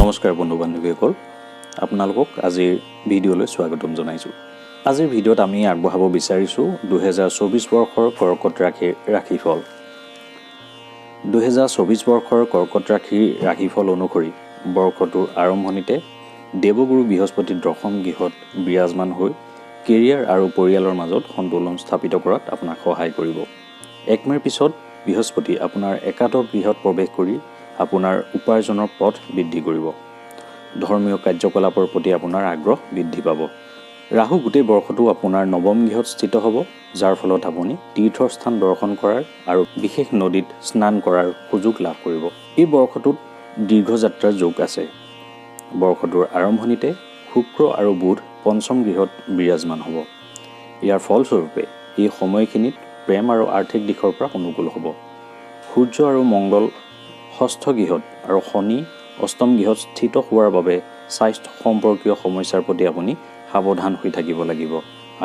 নমস্কাৰ বন্ধু বান্ধৱীসকল, আপোনালোকক আজিৰ ভিডিঅ'লৈ স্বাগতম জনাইছোঁ। আজিৰ ভিডিঅ'ত আমি আগবঢ়াব বিচাৰিছোঁ 2024 বৰ্ষৰ কৰ্কট ৰাশিফল। 2024 বৰ্ষৰ কৰ্কট ৰাশিফল অনুসৰি বৰ্ষটোৰ আৰম্ভণিতে দেৱগুৰু বৃহস্পতি দশম গৃহত বিৰাজমান হৈ কেৰিয়াৰ আৰু পৰিয়ালৰ মাজত সন্তুলন স্থাপিত কৰাত আপোনাক সহায় কৰিব। 1 মে'ৰ পিছত বৃহস্পতি আপোনাৰ একাদশ গৃহত প্ৰৱেশ কৰি আপোনাৰ উপাৰ্জনৰ পথ বৃদ্ধি কৰিব। ধৰ্মীয় কাৰ্যকলাপৰ প্ৰতি আপোনাৰ আগ্ৰহ বৃদ্ধি পাব। ৰাহু গোটেই বৰ্ষটো আপোনাৰ নৱম গৃহত স্থিত হ'ব, যাৰ ফলত আপুনি তীৰ্থস্থান দৰ্শন কৰাৰ আৰু বিশেষ নদীত স্নান কৰাৰ সুযোগ লাভ কৰিব। এই বৰ্ষটোত দীৰ্ঘযাত্ৰাৰ যোগ আছে। বৰ্ষটোৰ আৰম্ভণিতে শুক্ৰ আৰু বুধ পঞ্চম গৃহত বিৰাজমান হ'ব। ইয়াৰ ফলস্বৰূপে এই সময়খিনিত প্ৰেম আৰু আৰ্থিক দিশৰ পৰা অনুকূল হ'ব। সূৰ্য আৰু মংগল ষষ্ঠ গৃহত আৰু শনি অষ্টম গৃহত স্থিত হোৱাৰ বাবে স্বাস্থ্য সম্পৰ্কীয় সমস্যাৰ প্ৰতি আপুনি সাৱধান হৈ থাকিব লাগিব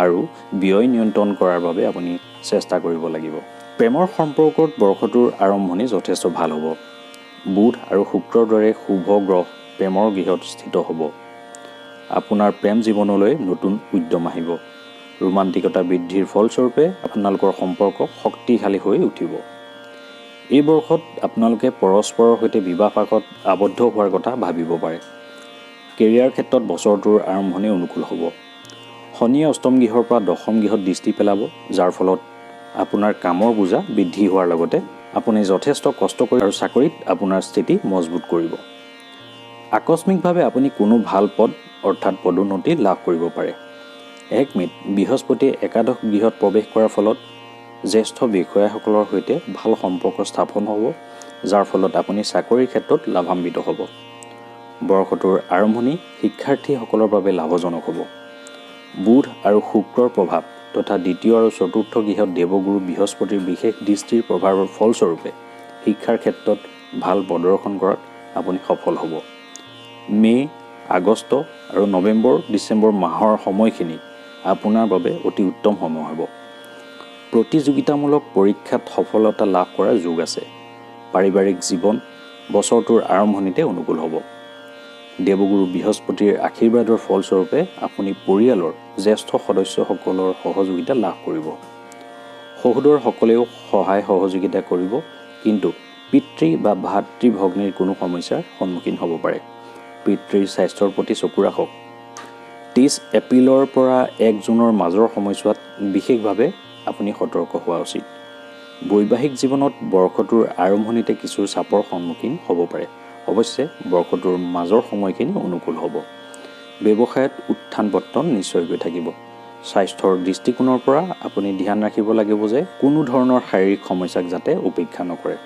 আৰু ব্যয় নিয়ন্ত্ৰণ কৰাৰ বাবে আপুনি চেষ্টা কৰিব লাগিব। প্ৰেমৰ সম্পৰ্কত বৰ্ষটোৰ আৰম্ভণি যথেষ্ট ভাল হ'ব। বুধ আৰু শুক্ৰৰ দৰে শুভ গ্ৰহ প্ৰেমৰ গৃহত স্থিত হ'ব। আপোনাৰ প্ৰেম জীৱনলৈ নতুন উদ্যম আহিব। ৰোমান্টিকতা বৃদ্ধিৰ ফলস্বৰূপে আপোনালোকৰ সম্পৰ্ক শক্তিশালী হৈ উঠিব। এই বৰ্ষত আপোনালোকে পৰস্পৰৰ সৈতে বিবাহপাশত আবদ্ধ হোৱাৰ কথা ভাবিব পাৰে। কেৰিয়াৰ ক্ষেত্ৰত বছৰটোৰ আৰম্ভণি অনুকূল হ'ব। শনিয়ে অষ্টম গৃহৰ পৰা দশম গৃহত দৃষ্টি পেলাব, যাৰ ফলত আপোনাৰ কামৰ বোজা বৃদ্ধি হোৱাৰ লগতে আপুনি যথেষ্ট কষ্ট কৰি আৰু চাকৰিত আপোনাৰ স্থিতি মজবুত কৰিব। আকস্মিকভাৱে আপুনি কোনো ভাল পদ অৰ্থাৎ পদোন্নতি লাভ কৰিব পাৰে। 1 মে'ত বৃহস্পতিয়ে একাদশ গৃহত প্ৰৱেশ কৰাৰ ফলত জ্যেষ্ঠ বিষয়াসকলৰ সৈতে ভাল সম্পৰ্ক স্থাপন হ'ব, যাৰ ফলত আপুনি চাকৰিৰ ক্ষেত্ৰত লাভান্বিত হ'ব। বৰ্ষটোৰ আৰম্ভণি শিক্ষাৰ্থীসকলৰ বাবে লাভজনক হ'ব। বুধ আৰু শুক্ৰৰ প্ৰভাৱ তথা দ্বিতীয় আৰু চতুৰ্থ গৃহত দেৱগুৰু বৃহস্পতিৰ বিশেষ দৃষ্টিৰ প্ৰভাৱৰ ফলস্বৰূপে শিক্ষাৰ ক্ষেত্ৰত ভাল প্ৰদৰ্শন কৰাত আপুনি সফল হ'ব। মে', আগষ্ট আৰু নৱেম্বৰ-ডিচেম্বৰ মাহৰ সময়খিনি আপোনাৰ বাবে অতি উত্তম সময় হ'ব। প্ৰতিযোগিতামূলক পৰীক্ষাত সফলতা লাভ কৰাৰ যোগ আছে। পাৰিবাৰিক জীৱন বছৰটোৰ আৰম্ভণিতে অনুকূল হ'ব। দেৱগুৰু বৃহস্পতিৰ আশীৰ্বাদৰ ফলস্বৰূপে আপুনি পৰিয়ালৰ জ্যেষ্ঠ সদস্যসকলৰ সহযোগিতা লাভ কৰিব। সহোদৰসকলেও সহায় সহযোগিতা কৰিব, কিন্তু পিতৃ বা ভাতৃ-ভগ্নীৰ কোনো সমস্যাৰ সন্মুখীন হ'ব পাৰে। পিতৃৰ স্বাস্থ্যৰ প্ৰতি চকু ৰাখক। 30 এপ্ৰিলৰ পৰা 1 জুনৰ মাজৰ সময়ছোৱাত বিশেষভাৱে আপুনি সতৰ্ক হোৱা উচিত। বৈবাহিক জীৱনত বৰ্ষটোৰ আৰম্ভণিতে কিছু চাপৰ সন্মুখীন হ'ব পাৰে। অৱশ্যে বৰ্ষটোৰ মাজৰ সময়খিনি অনুকূল হ'ব। ব্যৱসায়ত উত্থান পতন নিশ্চয়কৈ থাকিব। স্বাস্থ্যৰ দৃষ্টিকোণৰ পৰা আপুনি ধ্যান ৰাখিব লাগিব যে কোনো ধৰণৰ শাৰীৰিক সমস্যাক যাতে উপেক্ষা নকৰে।